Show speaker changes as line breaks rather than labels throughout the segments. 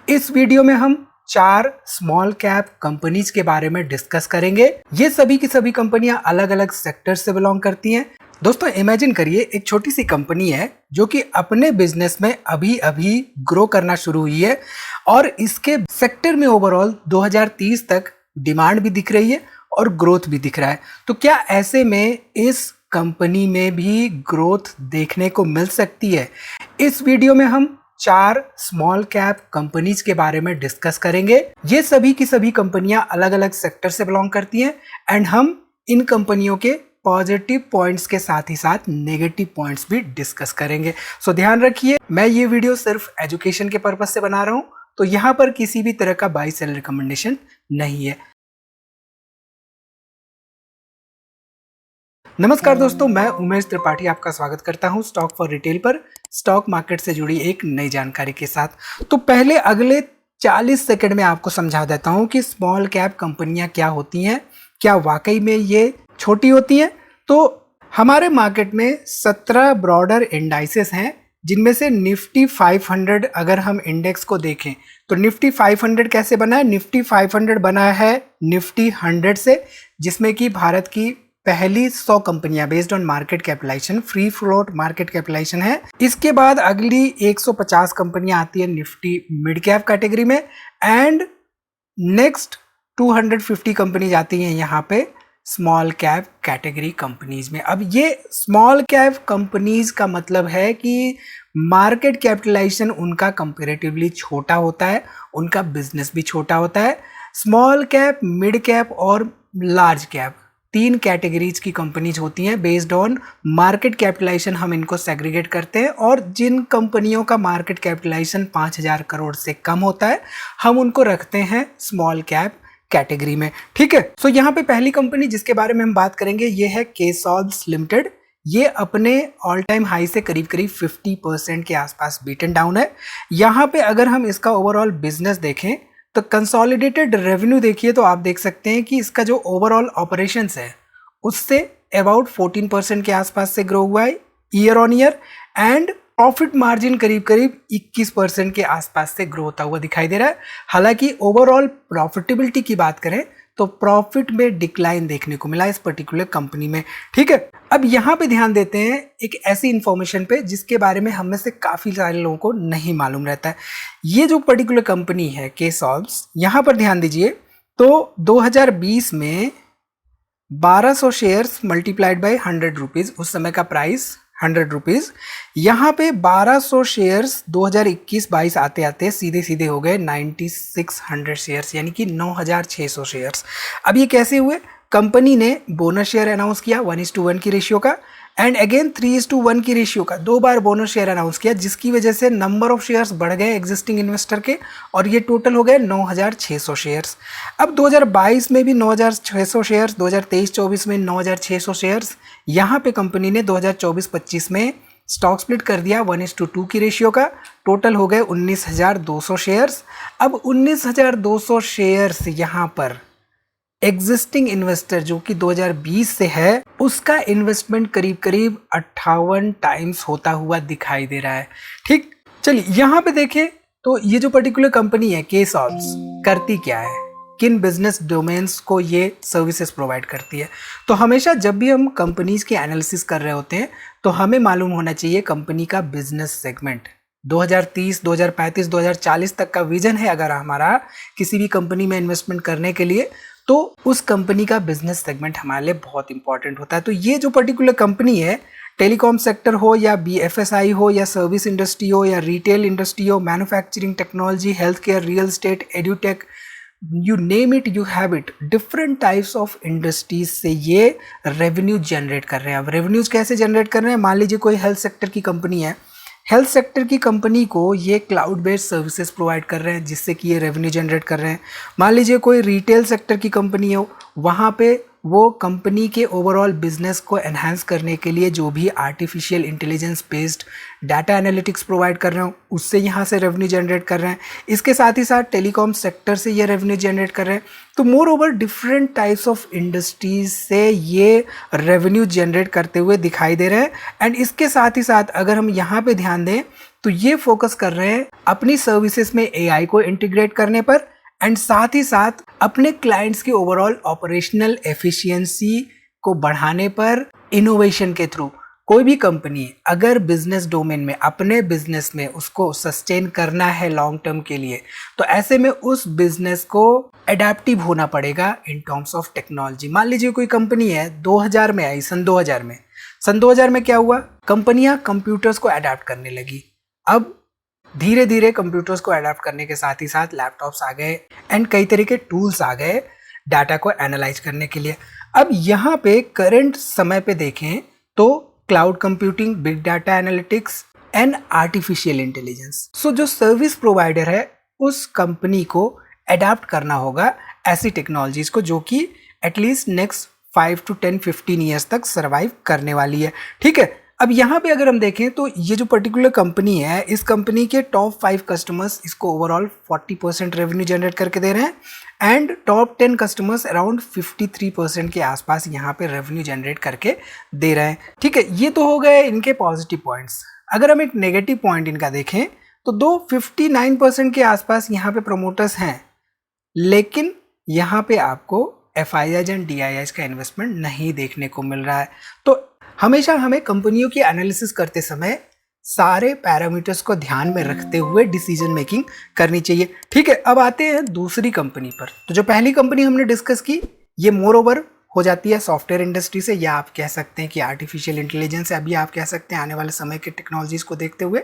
इस वीडियो में हम 4 स्मॉल कैप कंपनीज के बारे में डिस्कस करेंगे। ये सभी की सभी कंपनियां अलग अलग सेक्टर से बिलोंग करती हैं। दोस्तों इमेजिन करिए एक छोटी सी कंपनी है जो कि अपने बिजनेस में अभी अभी ग्रो करना शुरू हुई है और इसके सेक्टर में ओवरऑल 2030 तक डिमांड भी दिख रही है और ग्रोथ भी दिख रहा है। तो क्या ऐसे में इस कंपनी में भी ग्रोथ देखने को मिल सकती है? इस वीडियो में हम 4 स्मॉल कैप कंपनीज के बारे में डिस्कस करेंगे। ये सभी की सभी कंपनियां अलग अलग सेक्टर से बिलोंग करती हैं एंड हम इन कंपनियों के पॉजिटिव पॉइंट्स के साथ ही साथ नेगेटिव पॉइंट्स भी डिस्कस करेंगे। सो ध्यान रखिए, मैं ये वीडियो सिर्फ एजुकेशन के पर्पज से बना रहा हूं, तो यहां पर किसी भी तरह का बाय सेल रिकमेंडेशन नहीं है। नमस्कार दोस्तों, मैं उमेश त्रिपाठी आपका स्वागत करता हूं स्टॉक फॉर रिटेल पर स्टॉक मार्केट से जुड़ी एक नई जानकारी के साथ। तो पहले अगले 40 सेकंड में आपको समझा देता हूं कि स्मॉल कैप कंपनियां क्या होती हैं, क्या वाकई में ये छोटी होती हैं। तो हमारे मार्केट में 17 ब्रॉडर इंडाइसेस हैं, जिनमें से निफ्टी 500 अगर हम इंडेक्स को देखें तो निफ्टी 500 कैसे बना है? निफ्टी 500 बना है निफ्टी 100 से, जिसमें कि भारत की पहली 100 कंपनियां based on market capitalisation, free float market capitalisation है। इसके बाद अगली 150 कंपनियां आती है निफ्टी मिड कैप कैटेगरी में एंड नेक्स्ट 250 कंपनीज आती हैं यहाँ पे स्मॉल कैप कैटेगरी कंपनीज में। अब ये स्मॉल कैप कंपनीज का मतलब है कि मार्केट कैपिटलाइजेशन उनका कंपैरेटिवली छोटा होता है, उनका बिजनेस भी छोटा होता है। स्मॉल कैप, मिड कैप और लार्ज कैप 3 कैटेगरीज की कंपनीज होती हैं। बेस्ड ऑन मार्केट कैपिटलाइजेशन हम इनको सेग्रीगेट करते हैं और जिन कंपनियों का मार्केट कैपिटलाइजेशन 5000 करोड़ से कम होता है हम उनको रखते हैं स्मॉल कैप कैटेगरी में। ठीक है, सो यहाँ पे पहली कंपनी जिसके बारे में हम बात करेंगे ये है केसॉल्व्स लिमिटेड। ये अपने ऑल टाइम हाई से करीब करीब 50% के आसपास बीटन डाउन है। यहाँ पे अगर हम इसका ओवरऑल बिजनेस देखें तो कंसोलिडेटेड रेवेन्यू देखिए तो आप देख सकते हैं कि इसका जो ओवरऑल ऑपरेशंस है उससे अबाउट 14% के आसपास से ग्रो हुआ है year on year and profit margin करीब करीब 21% के आसपास से ग्रो होता हुआ दिखाई दे रहा है। हालांकि ओवरऑल प्रॉफिटेबिलिटी की बात करें तो प्रॉफिट में डिक्लाइन देखने को मिला इस पर्टिकुलर कंपनी में। ठीक है, अब यहाँ पे ध्यान देते हैं एक ऐसी इंफॉर्मेशन पे जिसके बारे में हम में से काफी सारे लोगों को नहीं मालूम रहता है। ये जो पर्टिकुलर कंपनी है केसॉल्व्स, यहाँ पर ध्यान दीजिए तो 2020 में 1200 शेयर्स मल्टीप्लाइड बाय 100 रुपीज, उस समय का प्राइस 100 रुपीज। यहाँ पे 1200 शेयर्स 2021-22 आते आते सीधे सीधे हो गए 9600 शेयर्स, यानी कि 9600 शेयर्स। अब ये कैसे हुए? कंपनी ने बोनस शेयर अनाउंस किया 1:1 की रेशियो का एंड अगेन 3:1 की रेशियो का 2 बार बोनस शेयर अनाउंस किया, जिसकी वजह से नंबर ऑफ शेयर्स बढ़ गए एग्जिस्टिंग इन्वेस्टर के और ये टोटल हो गए 9600 शेयर्स। अब 2022 में भी 9600 शेयर्स, 2023-24 में 9600 शेयर्स। यहाँ पे कंपनी ने 2024-25 में स्टॉक स्प्लिट कर दिया 1:2 की रेशियो का, टोटल हो गए 19200 शेयर्स। अब 19200 शेयर्स यहाँ पर एग्जिस्टिंग इन्वेस्टर जो कि 2020 से है उसका इन्वेस्टमेंट करीब करीब 58 टाइम्स होता हुआ दिखाई दे रहा है। ठीक, चलिए यहाँ पे देखें तो ये जो पर्टिकुलर कंपनी है केसॉल्व्स करती क्या है, किन बिजनेस डोमेन्स को ये सर्विसेज प्रोवाइड करती है। तो हमेशा जब भी हम कंपनीज के एनालिसिस कर रहे होते हैं तो हमें मालूम होना चाहिए कंपनी का बिजनेस सेगमेंट। 2030, 2035, 2040 तक का विजन है अगर हमारा किसी भी कंपनी में इन्वेस्टमेंट करने के लिए, तो उस कंपनी का बिजनेस सेगमेंट हमारे लिए बहुत इंपॉर्टेंट होता है। तो ये जो पर्टिकुलर कंपनी है, टेलीकॉम सेक्टर हो या BFSI हो या सर्विस इंडस्ट्री हो या रिटेल इंडस्ट्री हो, manufacturing, technology, health care, real estate, edutech, you name it you have it, different types of industries से ये रेवेन्यू जनरेट कर रहे हैं। अब रेवेन्यूज कैसे जनरेट कर रहे हैं? मान लीजिए कोई हेल्थ सेक्टर की कंपनी है, हेल्थ सेक्टर की कंपनी को ये क्लाउड बेस्ड सर्विसेज प्रोवाइड कर रहे हैं जिससे कि ये रेवेन्यू जनरेट कर रहे हैं। मान लीजिए कोई रिटेल सेक्टर की कंपनी हो, वहाँ पे वो कंपनी के ओवरऑल बिजनेस को एनहांस करने के लिए जो भी artificial intelligence based data analytics provide कर रहे हो उससे यहाँ से रेवेन्यू जनरेट कर रहे हैं। इसके साथ ही साथ टेलीकॉम सेक्टर से ये रेवेन्यू जनरेट कर रहे हैं। तो more over different types of industries से ये रेवेन्यू जनरेट करते हुए दिखाई दे रहे हैं। एंड इसके साथ ही साथ अगर हम यहाँ पे ध्यान दें तो ये फोकस कर रहे हैं अपनी सर्विसेज में एआई को इंटीग्रेट करने पर एंड साथ ही साथ अपने क्लाइंट्स की ओवरऑल ऑपरेशनल एफिशिएंसी को बढ़ाने पर इनोवेशन के थ्रू। कोई भी कंपनी अगर बिजनेस डोमेन में अपने बिजनेस में उसको सस्टेन करना है लॉन्ग टर्म के लिए, तो ऐसे में उस बिजनेस को एडेप्टिव होना पड़ेगा इन टर्म्स ऑफ टेक्नोलॉजी। मान लीजिए कोई कंपनी है 2000 में आई, सन 2000 में क्या हुआ, कंपनियां कंप्यूटर्स को अडेप्ट करने लगी। अब धीरे धीरे कंप्यूटर्स को अडेप्ट करने के साथ ही साथ लैपटॉप्स आ गए एंड कई तरह के टूल्स आ गए डाटा को एनालाइज करने के लिए। अब यहाँ पे करंट समय पे देखें तो cloud computing, big data analytics and artificial intelligence. So जो सर्विस प्रोवाइडर है उस कंपनी को अडेप्ट करना होगा ऐसी टेक्नोलॉजीज को जो कि एटलीस्ट नेक्स्ट 5 to 10 15 ईयर्स तक सर्वाइव करने वाली है। ठीक है, अब यहाँ पे अगर हम देखें तो ये जो पर्टिकुलर कंपनी है, इस कंपनी के टॉप 5 कस्टमर्स इसको ओवरऑल 40% रेवेन्यू जनरेट करके दे रहे हैं एंड टॉप 10 कस्टमर्स अराउंड 53% के आसपास यहाँ पे रेवेन्यू जनरेट करके दे रहे हैं। ठीक है, ये तो हो गए इनके पॉजिटिव पॉइंट्स। अगर हम एक नेगेटिव पॉइंट इनका देखें तो दो 59% के आसपास यहाँ पे प्रमोटर्स हैं, लेकिन यहाँ पे आपको FIIs एंड DIIs का इन्वेस्टमेंट नहीं देखने को मिल रहा है। तो हमेशा हमें कंपनियों की एनालिसिस करते समय सारे पैरामीटर्स को ध्यान में रखते हुए डिसीजन मेकिंग करनी चाहिए। ठीक है, अब आते हैं दूसरी कंपनी पर। तो जो पहली कंपनी हमने डिस्कस की, ये मोर ओवर हो जाती है सॉफ्टवेयर इंडस्ट्री से, या आप कह सकते हैं कि आर्टिफिशियल इंटेलिजेंस है, अभी आप कह सकते हैं आने वाले समय के टेक्नोलॉजीज को देखते हुए।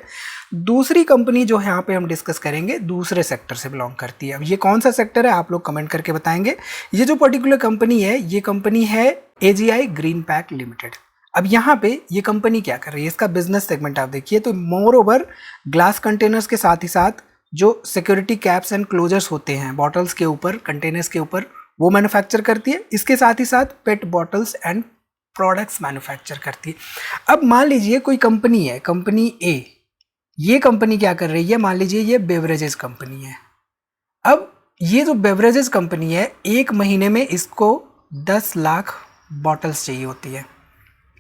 दूसरी कंपनी जो यहाँ पे हम डिस्कस करेंगे दूसरे सेक्टर से बिलोंग करती है। अब ये कौन सा सेक्टर है आप लोग कमेंट करके बताएंगे। ये जो पर्टिकुलर कंपनी है, ये कंपनी है AGI ग्रीन पैक लिमिटेड। अब यहाँ पे ये कंपनी क्या कर रही है, इसका बिजनेस सेगमेंट आप देखिए तो मोर ओवर ग्लास कंटेनर्स के साथ ही साथ जो सिक्योरिटी कैप्स एंड क्लोजर्स होते हैं बॉटल्स के ऊपर, कंटेनर्स के ऊपर, वो मैन्युफैक्चर करती है। इसके साथ ही साथ पेट बॉटल्स एंड प्रोडक्ट्स मैन्युफैक्चर करती है। अब मान लीजिए कोई कंपनी है, कंपनी A, ये कंपनी क्या कर रही है, मान लीजिए ये बेवरेजेस कंपनी है। अब ये जो बेवरेजेस कंपनी है, एक महीने में इसको 10 लाख बॉटल्स चाहिए होती है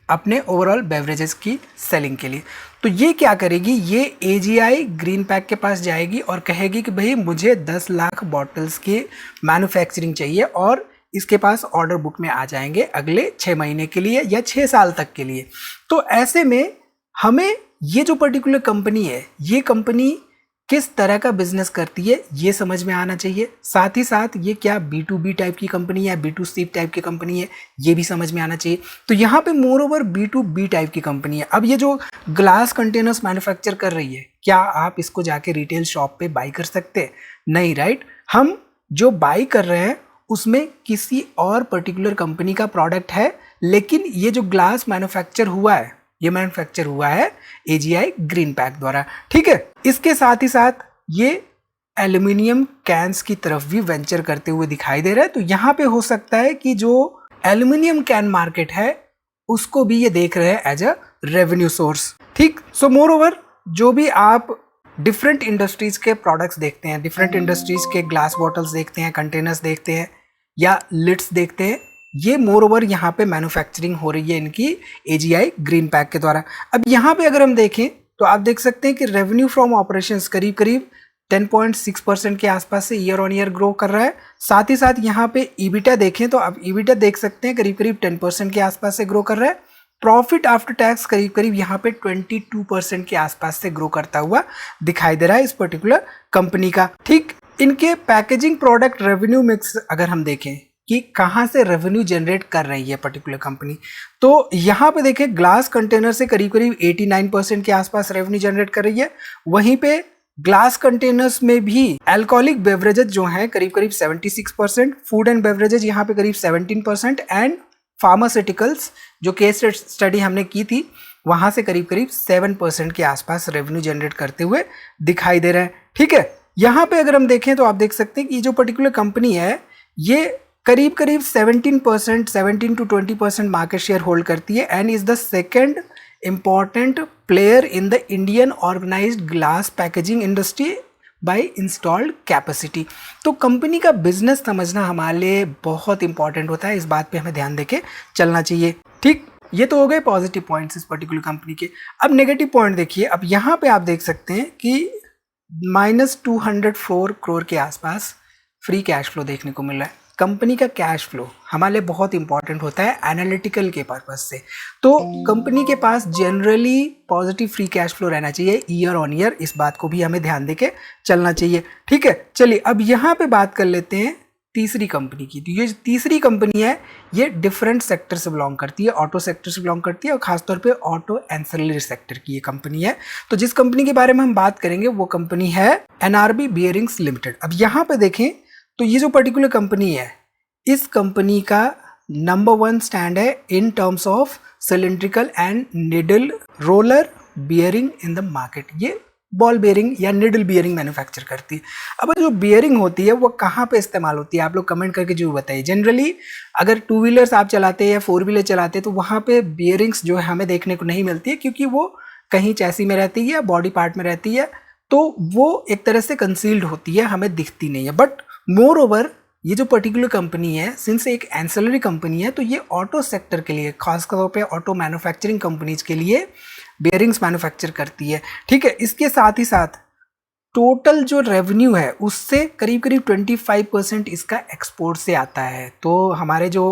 अपने ओवरऑल बेवरेजेस की सेलिंग के लिए। तो ये क्या करेगी, ये AGI ग्रीन पैक के पास जाएगी और कहेगी कि भाई मुझे 10 लाख बॉटल्स की मैन्युफैक्चरिंग चाहिए, और इसके पास ऑर्डर बुक में आ जाएंगे अगले 6 महीने के लिए या 6 साल तक के लिए। तो ऐसे में हमें ये जो पर्टिकुलर कंपनी है, ये कंपनी किस तरह का बिजनेस करती है ये समझ में आना चाहिए। साथ ही साथ ये क्या B2B टाइप की कंपनी है, B2C टाइप की कंपनी है, ये भी समझ में आना चाहिए। तो यहाँ पे मोर ओवर B2B टाइप की कंपनी है। अब ये जो ग्लास कंटेनर्स मैन्युफैक्चर कर रही है, क्या आप इसको जाके रिटेल शॉप पे बाई कर सकते हैं? नहीं, राइट। हम जो बाई कर रहे हैं उसमें किसी और पर्टिकुलर कंपनी का प्रोडक्ट है, लेकिन ये जो ग्लास मैन्युफैक्चर हुआ है, ये मैन्युफैक्चर हुआ है AGI ग्रीन पैक द्वारा। ठीक है, इसके साथ ही साथ ये एल्यूमिनियम कैंस की तरफ भी वेंचर करते हुए दिखाई दे रहा है। तो यहाँ पे हो सकता है कि जो एल्यूमिनियम कैन मार्केट है उसको भी ये देख रहे हैं एज अ रेवेन्यू सोर्स। ठीक, सो मोर ओवर जो भी आप डिफरेंट इंडस्ट्रीज के प्रोडक्ट्स देखते हैं, डिफरेंट इंडस्ट्रीज के ग्लास बॉटल्स देखते हैं, कंटेनर्स देखते हैं या लिड्स देखते हैं, ये मोर ओवर यहाँ पे मैन्युफैक्चरिंग हो रही है इनकी AGI ग्रीन पैक के द्वारा। अब यहाँ पे अगर हम देखें तो आप देख सकते हैं कि रेवेन्यू फ्रॉम ऑपरेशंस करीब करीब 10.6% के आसपास से ईयर ऑन ईयर ग्रो कर रहा है। साथ ही साथ यहाँ पे EBITDA देखें तो आप EBITDA देख सकते हैं करीब करीब 10% के आसपास से ग्रो कर रहा है। प्रॉफिट आफ्टर टैक्स करीब करीब यहाँ पे 22% के आसपास से ग्रो करता हुआ दिखाई दे रहा है इस पर्टिकुलर कंपनी का। ठीक, इनके पैकेजिंग प्रोडक्ट रेवेन्यू मिक्स अगर हम देखें कि कहाँ से रेवेन्यू जनरेट कर रही है पर्टिकुलर कंपनी, तो यहाँ पे देखें ग्लास कंटेनर से करीब करीब 89% के आसपास रेवेन्यू जनरेट कर रही है। वहीं पे ग्लास कंटेनर्स में भी अल्कोहलिक बेवरेजेस जो हैं करीब करीब 76%, फूड एंड बेवरेजेस यहाँ पे करीब 17% एंड फार्मास्यूटिकल्स जो केस स्टडी हमने की थी वहाँ से करीब करीब 7% के आसपास रेवेन्यू जनरेट करते हुए दिखाई दे रहे हैं। ठीक है, यहाँ पे अगर हम देखें तो आप देख सकते हैं कि जो पर्टिकुलर कंपनी है ये करीब करीब 17 to 20% मार्केट शेयर होल्ड करती है and is the second important player in the Indian organised glass packaging industry by installed capacity. तो कंपनी का बिजनेस समझना हमारे लिए बहुत इंपॉर्टेंट होता है, इस बात पे हमें ध्यान देके चलना चाहिए। ठीक, ये तो हो गए पॉजिटिव पॉइंट्स इस पर्टिकुलर कंपनी के। अब नेगेटिव पॉइंट देखिए, अब यहाँ पे आप देख सकते हैं कि -204 करोड़ के आसपास फ्री कैश फ्लो देखने को मिल रहा है। कंपनी का कैश फ्लो हमारे लिए बहुत इंपॉर्टेंट होता है एनालिटिकल के पर्पज से। तो कंपनी के पास generally positive free cash flow रहना चाहिए ईयर ऑन ईयर, इस बात को भी हमें ध्यान देके चलना चाहिए। ठीक है, चलिए अब यहाँ पे बात कर लेते हैं तीसरी कंपनी की। तो ये तीसरी कंपनी है, ये डिफरेंट सेक्टर से बिलोंग करती है, ऑटो सेक्टर से बिलोंग करती है और खासतौर पे ऑटो एंसिलरी सेक्टर की ये कंपनी है। तो जिस कंपनी के बारे में हम बात करेंगे वो कंपनी है एनआरबी बियरिंग्स लिमिटेड। अब यहाँ पे देखें तो ये जो पर्टिकुलर कंपनी है, इस कंपनी का नंबर 1 स्टैंड है in terms of cylindrical and needle roller bearing in the market. ये बॉल बियरिंग या निडल बियरिंग मैन्युफैक्चर करती है। अब जो बियरिंग होती है वो कहाँ पे इस्तेमाल होती है, आप लोग कमेंट करके जरूर बताइए। जनरली अगर 2 व्हीलर्स आप चलाते हैं या 4 व्हीलर चलाते हैं तो वहाँ पे बियरिंग्स जो है हमें देखने को नहीं मिलती है, क्योंकि वो कहीं चैसी में रहती है या बॉडी पार्ट में रहती है, तो वो एक तरह से कंसील्ड होती है, हमें दिखती नहीं है। बट मोर ओवर ये जो पर्टिकुलर कंपनी है, सिंस एक एंसिलरी कंपनी है, तो ये ऑटो सेक्टर के लिए, खासतौर पे ऑटो मैन्युफैक्चरिंग कंपनीज के लिए बेयरिंग्स मैन्युफैक्चर करती है। ठीक है, इसके साथ ही साथ टोटल जो रेवेन्यू है उससे करीब करीब 25% इसका एक्सपोर्ट से आता है। तो हमारे जो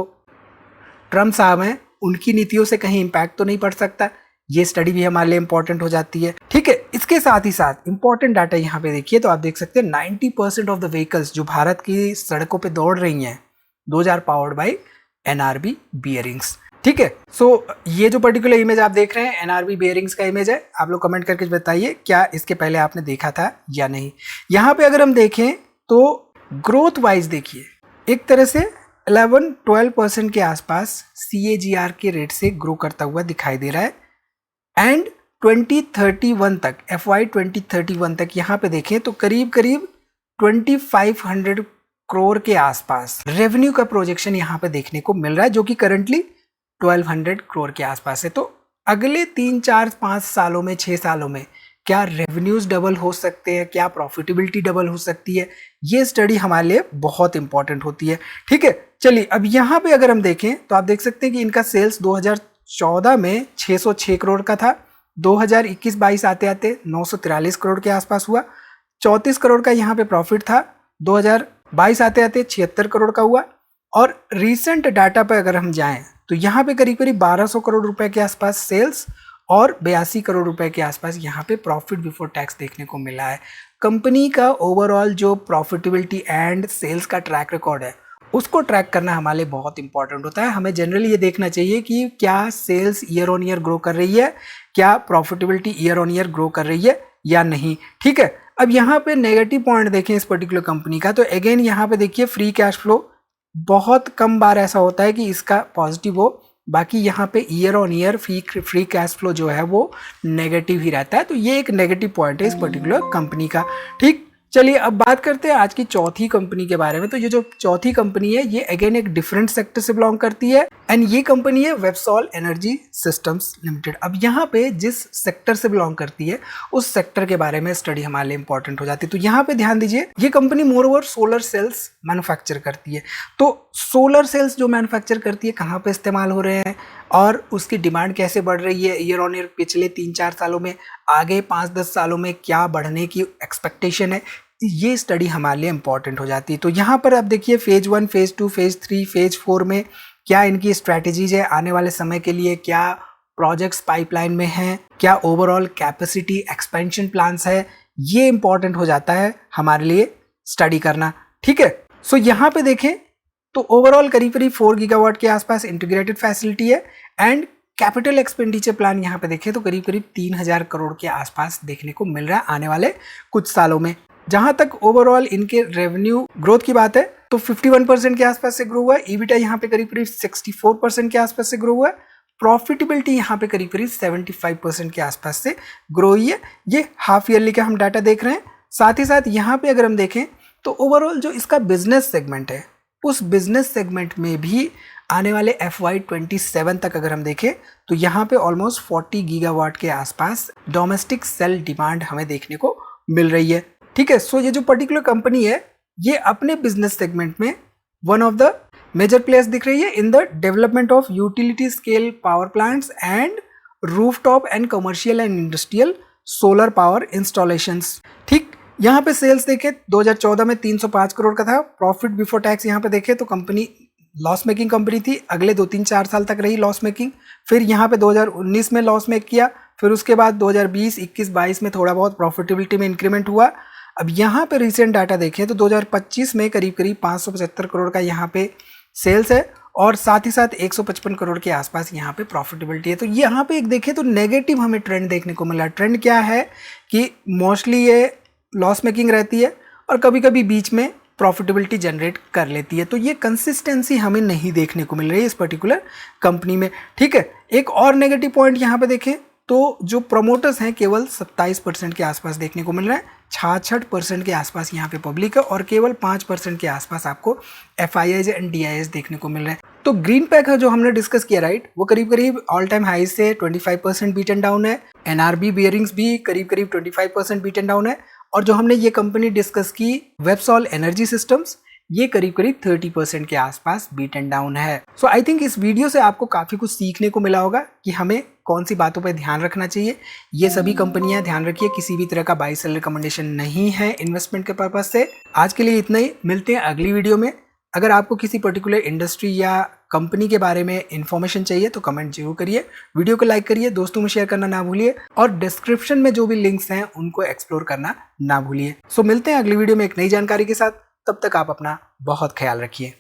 ट्रम्प साहब हैं उनकी नीतियों से कहीं इम्पैक्ट तो नहीं पड़ सकता, ये स्टडी भी हमारे लिए इंपॉर्टेंट हो जाती है। ठीक है, इसके साथ ही साथ इंपॉर्टेंट डाटा यहाँ पे देखिए, तो आप देख सकते हैं 90% ऑफ द व्हीकल्स जो भारत की सड़कों पे दौड़ रही हैं, those are powered by NRB bearings. ठीक है, सो ये जो पर्टिकुलर इमेज आप देख रहे हैं एनआरबी बियरिंग्स का इमेज है। आप लोग कमेंट करके बताइए क्या इसके पहले आपने देखा था या नहीं। यहाँ पे अगर हम देखें तो ग्रोथ वाइज देखिए, एक तरह से 11-12% के आसपास CAGR के रेट से ग्रो करता हुआ दिखाई दे रहा है। एंड 2031 तक, FY 2031 तक यहाँ पे देखें तो करीब करीब 2500 करोड़ के आसपास रेवेन्यू का प्रोजेक्शन यहाँ पे देखने को मिल रहा है, जो कि करंटली 1200 करोड़ के आसपास है। तो अगले 3-4-5 सालों में, 6 सालों में क्या रेवेन्यूज डबल हो सकते हैं, क्या प्रॉफिटेबिलिटी डबल हो सकती है, ये स्टडी हमारे लिए बहुत इंपॉर्टेंट होती है। ठीक है, चलिए अब यहाँ पे अगर हम देखें तो आप देख सकते हैं कि इनका सेल्स 2014 में 606 करोड़ का था, 2021-22 आते आते 943 करोड़ के आसपास हुआ, 34 करोड़ का यहाँ पे प्रॉफिट था, 2022 आते आते 76 करोड़ का हुआ। और रीसेंट डाटा पे अगर हम जाएं तो यहाँ पे करीब करीब 1200 करोड़ रुपए के आसपास सेल्स और 82 करोड़ रुपए के आसपास यहाँ पे प्रॉफिट बिफोर टैक्स देखने को मिला है। कंपनी का ओवरऑल जो प्रॉफिटेबिलिटी एंड सेल्स का ट्रैक रिकॉर्ड है उसको ट्रैक करना हमारे लिए बहुत इंपॉर्टेंट होता है। हमें जनरली ये देखना चाहिए कि क्या sales year on year grow कर रही है, क्या profitability year on year grow कर रही है या नहीं। ठीक है, अब यहाँ पे नेगेटिव पॉइंट देखें इस पर्टिकुलर कंपनी का, तो अगेन यहाँ पे देखिए फ्री कैश फ्लो बहुत कम बार ऐसा होता है कि इसका पॉजिटिव हो, बाकी यहाँ पे year on year free cash flow जो है वो नेगेटिव ही रहता है। तो ये एक नेगेटिव पॉइंट है इस पर्टिकुलर कंपनी का। ठीक, चलिए अब बात करते हैं आज की चौथी कंपनी के बारे में। तो ये जो चौथी कंपनी है ये अगेन एक डिफरेंट सेक्टर से बिलोंग करती है एंड ये कंपनी है वेबसॉल एनर्जी सिस्टम्स लिमिटेड। अब यहाँ पे जिस सेक्टर से बिलोंग करती है उस सेक्टर के बारे में स्टडी हमारे लिए इंपॉर्टेंट हो जाती है। तो यहाँ पे ध्यान दीजिए, ये company more over solar cells manufacture करती है। तो सोलर सेल्स जो मैन्युफैक्चर करती है कहाँ पे इस्तेमाल हो रहे हैं और उसकी डिमांड कैसे बढ़ रही है ईयर ऑन ईयर, पिछले 3-4 सालों में, आगे 5-10 सालों में क्या बढ़ने की एक्सपेक्टेशन है, ये स्टडी हमारे लिए इंपॉर्टेंट हो जाती है। तो यहाँ पर आप देखिए फेज 1, फेज 2, फेज 3, फेज 4 में क्या इनकी स्ट्रैटेजीज है आने वाले समय के लिए, क्या प्रोजेक्ट्स पाइपलाइन में हैं, क्या ओवरऑल कैपेसिटी एक्सपेंशन प्लान्स है, ये इंपॉर्टेंट हो जाता है हमारे लिए स्टडी करना। ठीक है, सो यहाँ पे देखें तो ओवरऑल करीब करीब 4 गीगावाट के आसपास इंटीग्रेटेड फैसिलिटी है एंड कैपिटल एक्सपेंडिचर प्लान यहाँ पे देखें तो करीब करीब 3000 करोड़ के आसपास देखने को मिल रहा है आने वाले कुछ सालों में। जहां तक ओवरऑल इनके रेवेन्यू ग्रोथ की बात है तो 51% के आसपास से ग्रो हुआ है, ईबिटा यहाँ पे करीब करीब 64% के आसपास से ग्रो हुआ है, प्रॉफिटेबिलिटी यहाँ पे करीब करीब 75% के आसपास से ग्रो हुई है। ये हाफ ईयरली का हम डाटा देख रहे हैं। साथ ही साथ यहाँ पे अगर हम देखें तो ओवरऑल जो इसका बिजनेस सेगमेंट है उस बिजनेस सेगमेंट में भी आने वाले FY 27 तक अगर हम देखें तो यहाँ पे ऑलमोस्ट 40 गीगावाट के आसपास डोमेस्टिक सेल डिमांड हमें देखने को मिल रही है। ठीक है, सो ये जो पर्टिकुलर कंपनी है ये अपने बिजनेस सेगमेंट में one of the major place दिख रही है in the development of utility scale power plants and rooftop and commercial and industrial solar power installations. ठीक, यहाँ पे सेल्स देखें 2014 में 305 करोड़ का था। प्रॉफिट बिफोर टैक्स यहाँ पे देखें तो कंपनी लॉस मेकिंग कंपनी थी, अगले 2-3-4 साल तक रही लॉस मेकिंग। फिर यहाँ पे 2019 में लॉस मेक किया, फिर उसके बाद 2020, 21, 22 में थोड़ा बहुत प्रॉफिटेबिलिटी में इंक्रीमेंट हुआ। अब यहाँ पे रिसेंट डाटा देखें तो 2025 में करीब करीब 575 करोड़ का यहाँ पे सेल्स है और साथ ही साथ 155 करोड़ के आसपास यहाँ पे प्रॉफिटेबिलिटी है। तो यहाँ पे एक देखें तो नेगेटिव हमें ट्रेंड देखने को मिला। ट्रेंड क्या है कि मोस्टली ये लॉस मेकिंग रहती है और कभी कभी बीच में प्रॉफिटेबिलिटी जनरेट कर लेती है। तो ये कंसिस्टेंसी हमें नहीं देखने को मिल रही है इस पर्टिकुलर कंपनी में। ठीक है, एक और नेगेटिव पॉइंट यहाँ पे देखें तो जो प्रमोटर्स हैं केवल 27% के आसपास देखने को मिल रहा है, 66% के आसपास यहाँ पे पब्लिक है और केवल 5% के आसपास आपको FIIs एंड DIs देखने को मिल रहा है। तो ग्रीन पैक है जो हमने डिस्कस किया राइट, वो करीब करीब ऑल टाइम हाई से 25% बीट एंड डाउन है। NRB बियरिंग्स भी करीब करीब 25% बीट एंड डाउन है। और जो हमने ये कंपनी डिस्कस की वेबसॉल एनर्जी सिस्टम्स, ये करीब करीब 30% के आसपास बीट एंड डाउन है। सो आई थिंक इस वीडियो से आपको काफ़ी कुछ सीखने को मिला होगा कि हमें कौन सी बातों पर ध्यान रखना चाहिए। ये सभी कंपनियां ध्यान रखिए, किसी भी तरह का बाई सेल रिकमेंडेशन नहीं है इन्वेस्टमेंट के पर्पज से। आज के लिए इतना ही, मिलते हैं अगली वीडियो में। अगर आपको किसी पर्टिकुलर इंडस्ट्री या कंपनी के बारे में इंफॉर्मेशन चाहिए तो कमेंट जरूर करिए, वीडियो को लाइक करिए, दोस्तों में शेयर करना ना भूलिए और डिस्क्रिप्शन में जो भी लिंक्स हैं उनको एक्सप्लोर करना ना भूलिए। सो मिलते हैं अगली वीडियो में एक नई जानकारी के साथ, तब तक आप अपना बहुत ख्याल रखिए।